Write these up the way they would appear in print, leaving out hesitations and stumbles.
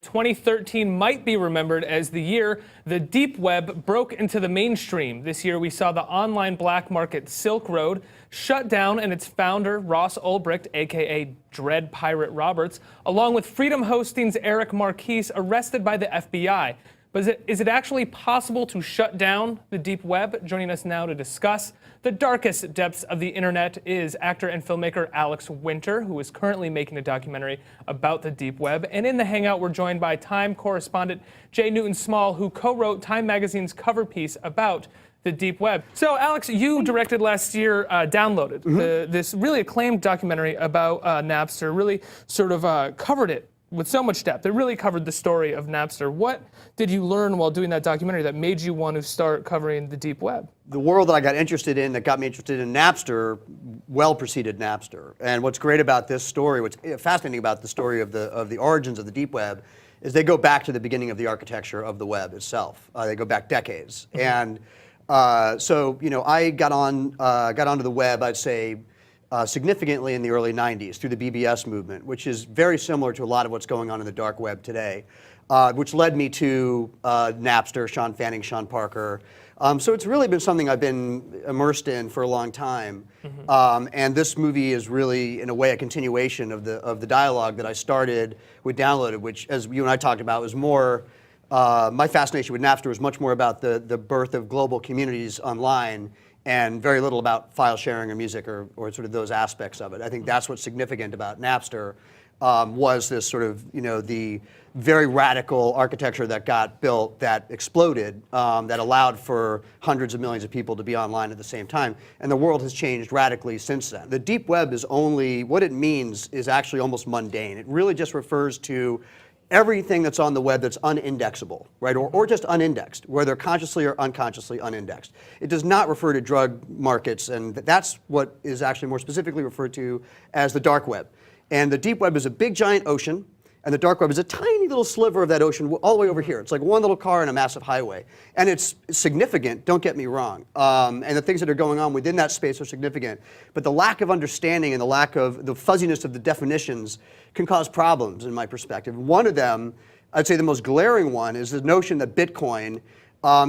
2013 might be remembered as the year the deep web broke into the mainstream. This year we saw the online black market Silk Road shut down and its founder, Ross Ulbricht, aka Dread Pirate Roberts, along with Freedom Hosting's Eric Marquise, arrested by the FBI. But is it actually possible to shut down the deep web? Joining us now to discuss the darkest depths of the internet is actor and filmmaker Alex Winter, who is currently making a documentary about the deep web. And in the Hangout, we're joined by Time correspondent Jay Newton-Small, who co-wrote Time Magazine's cover piece about the deep web. So, Alex, you directed last year, Downloaded, this really acclaimed documentary about Napster, really sort of covered it with so much depth. It really covered the story of Napster. What did you learn while doing that documentary that made you want to start covering the deep web? The world that I got interested in, that got me interested in Napster, well preceded Napster. And what's great about this story, what's fascinating about the story of the origins of the deep web, is they go back to the beginning of the architecture of the web itself. They go back decades. And so, you know, I got onto the web, I'd say, significantly in the early 90s through the BBS movement, which is very similar to a lot of what's going on in the dark web today, which led me to Napster, Sean Fanning, Sean Parker. So it's really been something I've been immersed in for a long time. And this movie is really, in a way, a continuation of the dialogue that I started with Downloaded, which, as you and I talked about, was more, my fascination with Napster was much more about the birth of global communities online, and very little about file sharing or music or sort of those aspects of it. I think that's what's significant about Napster, was this sort of, you know, the very radical architecture that got built, that exploded, that allowed for hundreds of millions of people to be online at the same time. And the world has changed radically since then. The deep web is only, what it means is actually almost mundane. It really just refers to everything that's on the web that's unindexable, right, or just unindexed, whether consciously or unconsciously unindexed. It does not refer to drug markets, and that's what is actually more specifically referred to as the dark web. And the deep web is a big giant ocean, and the dark web is a tiny little sliver of that ocean all the way over here. It's like one little car in a massive highway. And it's significant, don't get me wrong. And the things that are going on within that space are significant. But the lack of understanding and the lack of the fuzziness of the definitions can cause problems, in my perspective. One of them, I'd say the most glaring one, is the notion that Bitcoin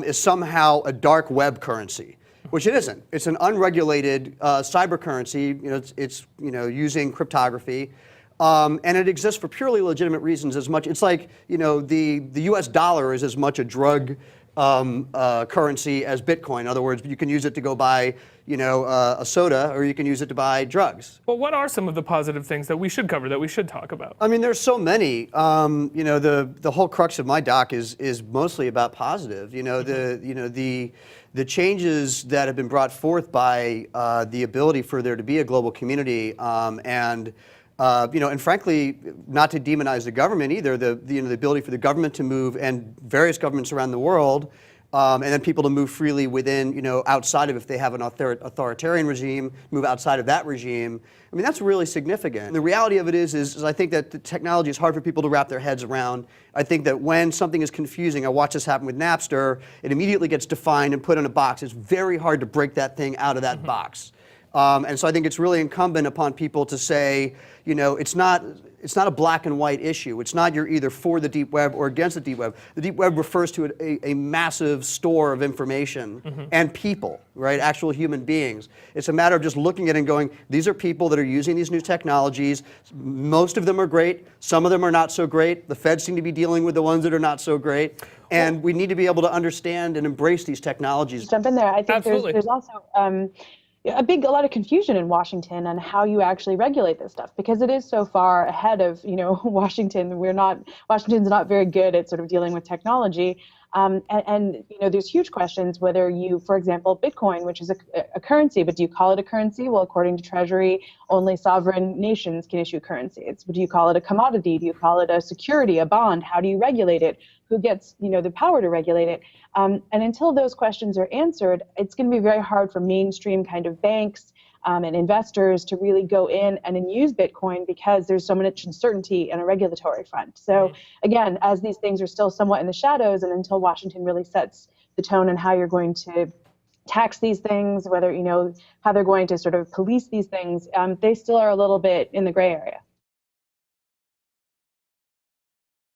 is somehow a dark web currency, which it isn't. It's an unregulated cyber currency. You know, it's you know, using cryptography. And it exists for purely legitimate reasons as much. It's like, you know, the US dollar is as much a drug currency as Bitcoin. In other words, you can use it to go buy, you know, a soda, or you can use it to buy drugs. Well, what are some of the positive things that we should cover, that we should talk about? I mean, there's so many. You know, the whole crux of my doc is mostly about positive. You know, the changes that have been brought forth by the ability for there to be a global community, and you know, and frankly, not to demonize the government either, you know, the ability for the government to move, and various governments around the world, and then people to move freely within, you know, outside of, if they have an authoritarian regime, move outside of that regime. I mean, that's really significant. And the reality of it is I think that the technology is hard for people to wrap their heads around. I think that when something is confusing, I watched this happen with Napster, it immediately gets defined and put in a box. It's very hard to break that thing out of that box. And so I think it's really incumbent upon people to say, you know, it's not a black and white issue. It's not you're either for the deep web or against the deep web. The deep web refers to a massive store of information and people, right? Actual human beings. It's a matter of just looking at it and going, these are people that are using these new technologies. Most of them are great. Some of them are not so great. The feds seem to be dealing with the ones that are not so great. And we need to be able to understand and embrace these technologies. Jump in there. I think there's also a lot of confusion in Washington on how you actually regulate this stuff, because it is so far ahead of, you know, Washington. Washington's not very good at sort of dealing with technology. And you know, there's huge questions whether you, for example, Bitcoin, which is a currency, but do you call it a currency? Well, according to Treasury, only sovereign nations can issue currencies. Do you call it a commodity? Do you call it a security, a bond? How do you regulate it? Who gets, you know, the power to regulate it? And until those questions are answered, it's going to be very hard for mainstream kind of banks and investors to really go in and use Bitcoin, because there's so much uncertainty in a regulatory front. So again, as these things are still somewhat in the shadows, and until Washington really sets the tone on how you're going to tax these things, whether, you know, how they're going to sort of police these things, they still are a little bit in the gray area.